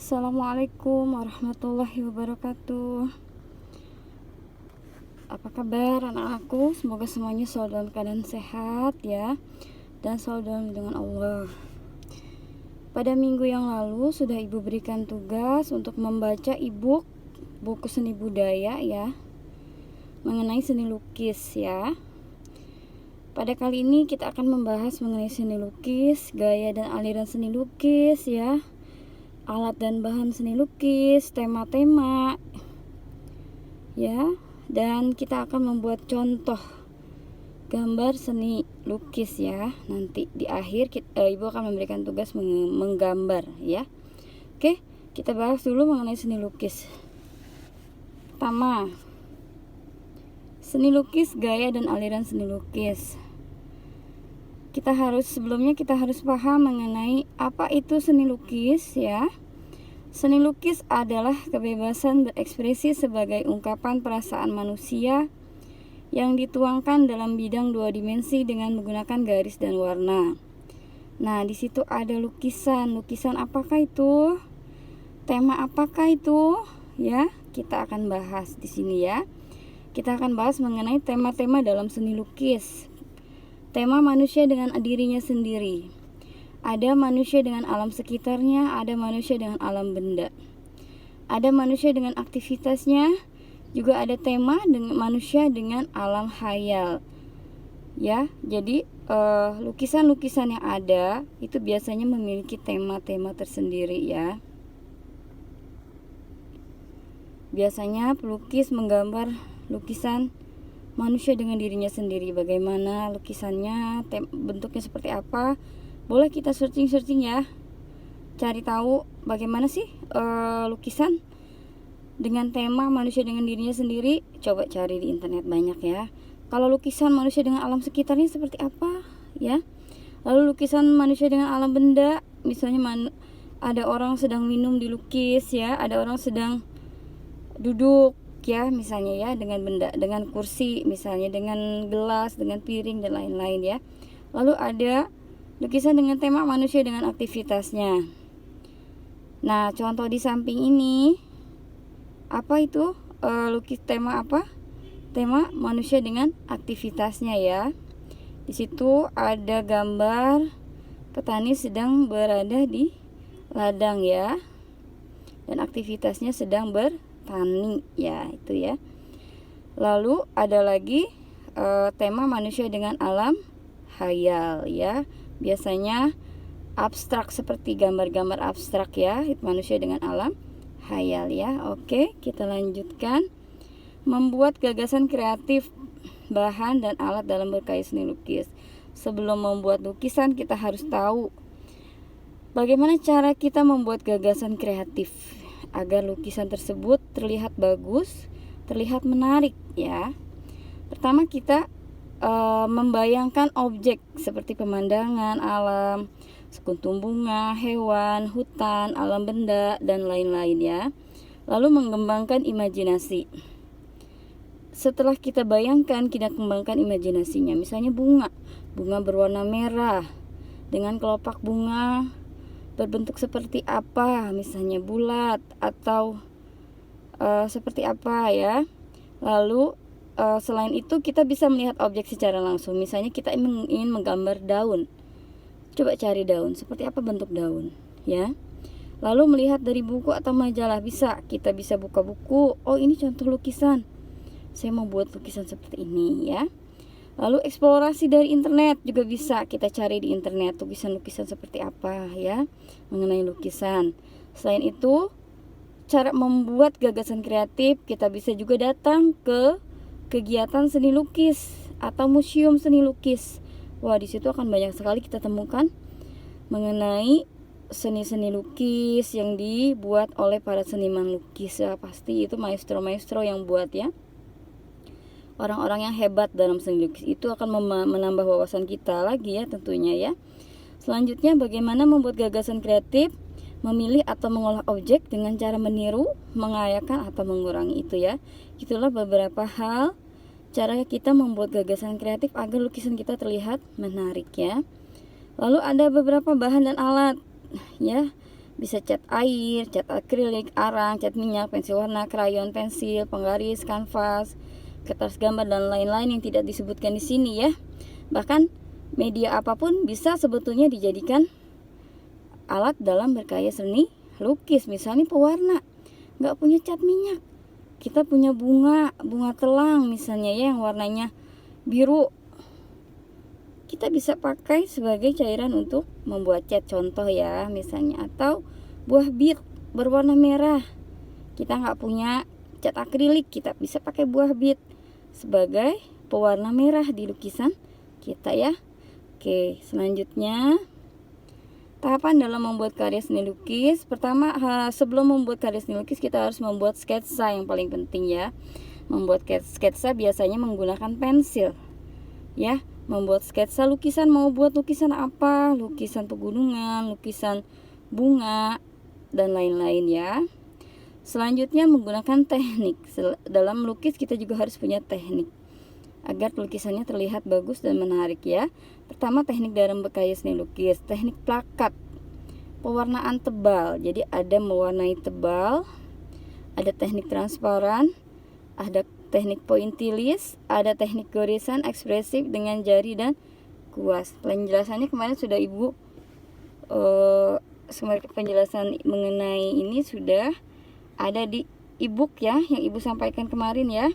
Assalamualaikum warahmatullahi wabarakatuh. Apa kabar anak-anakku? Semoga semuanya selalu dalam keadaan sehat ya, dan selalu dalam lindungan Allah. Pada minggu yang lalu sudah ibu berikan tugas untuk membaca buku seni budaya ya, mengenai seni lukis ya. Pada kali ini kita akan membahas mengenai seni lukis, gaya dan aliran seni lukis ya, alat dan bahan seni lukis, tema-tema ya, dan kita akan membuat contoh gambar seni lukis ya. Nanti di akhir ibu akan memberikan tugas menggambar ya. Oke, kita bahas dulu mengenai seni lukis. Pertama, seni lukis, gaya dan aliran seni lukis. Sebelumnya kita harus paham mengenai apa itu seni lukis ya. Seni lukis adalah kebebasan berekspresi sebagai ungkapan perasaan manusia yang dituangkan dalam bidang dua dimensi dengan menggunakan garis dan warna. Nah, di situ ada lukisan. Lukisan apakah itu? Tema apakah itu? Ya, kita akan bahas di sini ya. Kita akan bahas mengenai tema-tema dalam seni lukis. Tema manusia dengan dirinya sendiri. Ada manusia dengan alam sekitarnya, ada manusia dengan alam benda. Ada manusia dengan aktivitasnya, juga ada tema dengan manusia dengan alam khayal. Ya, jadi lukisan-lukisan yang ada itu biasanya memiliki tema-tema tersendiri ya. Biasanya pelukis menggambar lukisan manusia dengan dirinya sendiri. Bagaimana lukisannya, bentuknya seperti apa? Boleh kita searching ya, cari tahu bagaimana sih lukisan dengan tema manusia dengan dirinya sendiri. Coba cari di internet, banyak ya. Kalau lukisan manusia dengan alam sekitarnya seperti apa ya. Lalu lukisan manusia dengan alam benda, misalnya ada orang sedang minum dilukis ya, ada orang sedang duduk ya, misalnya ya, dengan benda, dengan kursi misalnya, dengan gelas, dengan piring dan lain-lain ya. Lalu ada lukisan dengan tema manusia dengan aktivitasnya. Nah, contoh di samping ini apa itu? Lukis tema apa? Tema manusia dengan aktivitasnya ya. Di situ ada gambar petani sedang berada di ladang ya, dan aktivitasnya sedang bertani ya, itu ya. Lalu ada lagi tema manusia dengan alam khayal ya. Biasanya abstrak, seperti gambar-gambar abstrak ya, manusia dengan alam khayal ya. Oke, kita lanjutkan. Membuat gagasan kreatif bahan dan alat dalam berkarya seni lukis. Sebelum membuat lukisan, kita harus tahu bagaimana cara kita membuat gagasan kreatif agar lukisan tersebut terlihat bagus, terlihat menarik ya. Pertama, kita membayangkan objek seperti pemandangan alam, sekuntum bunga, hewan, hutan, alam benda, dan lain-lain ya. Lalu mengembangkan imajinasi. Setelah kita bayangkan, kita kembangkan imajinasinya. Misalnya bunga berwarna merah dengan kelopak bunga berbentuk seperti apa, misalnya bulat atau seperti apa ya. Lalu selain itu kita bisa melihat objek secara langsung. Misalnya kita ingin menggambar daun, coba cari daun, seperti apa bentuk daun ya. Lalu melihat dari buku atau majalah, kita bisa buka buku. Oh, ini contoh lukisan, saya mau buat lukisan seperti ini ya. Lalu eksplorasi dari internet juga bisa, kita cari di internet lukisan-lukisan seperti apa ya, mengenai lukisan. Selain itu, cara membuat gagasan kreatif, kita bisa juga datang ke kegiatan seni lukis atau museum seni lukis. Wah, di situ akan banyak sekali kita temukan mengenai seni-seni lukis yang dibuat oleh para seniman lukis ya. Pasti itu maestro-maestro yang buat ya. Orang-orang yang hebat dalam seni lukis itu akan menambah wawasan kita lagi ya tentunya ya. Selanjutnya, bagaimana membuat gagasan kreatif, memilih atau mengolah objek dengan cara meniru, mengayakan atau mengurangi itu ya. Itulah beberapa hal cara kita membuat gagasan kreatif agar lukisan kita terlihat menarik ya. Lalu ada beberapa bahan dan alat ya. Bisa cat air, cat akrilik, arang, cat minyak, pensil warna, krayon, pensil, penggaris, kanvas, kertas gambar, dan lain-lain yang tidak disebutkan di sini ya. Bahkan media apapun bisa sebetulnya dijadikan alat dalam berkarya seni lukis. Misalnya pewarna, nggak punya cat minyak, kita punya bunga telang misalnya ya, yang warnanya biru, kita bisa pakai sebagai cairan untuk membuat cat, contoh ya misalnya. Atau buah bit berwarna merah, kita nggak punya cat akrilik, kita bisa pakai buah bit sebagai pewarna merah di lukisan kita ya. Oke, selanjutnya tahapan dalam membuat karya seni lukis. Pertama, sebelum membuat karya seni lukis, kita harus membuat sketsa yang paling penting ya. Membuat sketsa biasanya menggunakan pensil ya. Membuat sketsa lukisan, mau buat lukisan apa, lukisan pegunungan, lukisan bunga, dan lain-lain ya. Selanjutnya menggunakan teknik. Dalam melukis kita juga harus punya teknik agar lukisannya terlihat bagus dan menarik ya. Pertama, teknik dalam berkarya seni lukis. Teknik plakat, pewarnaan tebal. Jadi ada mewarnai tebal, ada teknik transparan, ada teknik pointillis, ada teknik gorisan ekspresif dengan jari dan kuas. Penjelasannya kemarin sudah Ibu penjelasan mengenai ini sudah ada di e-book ya, yang Ibu sampaikan kemarin ya.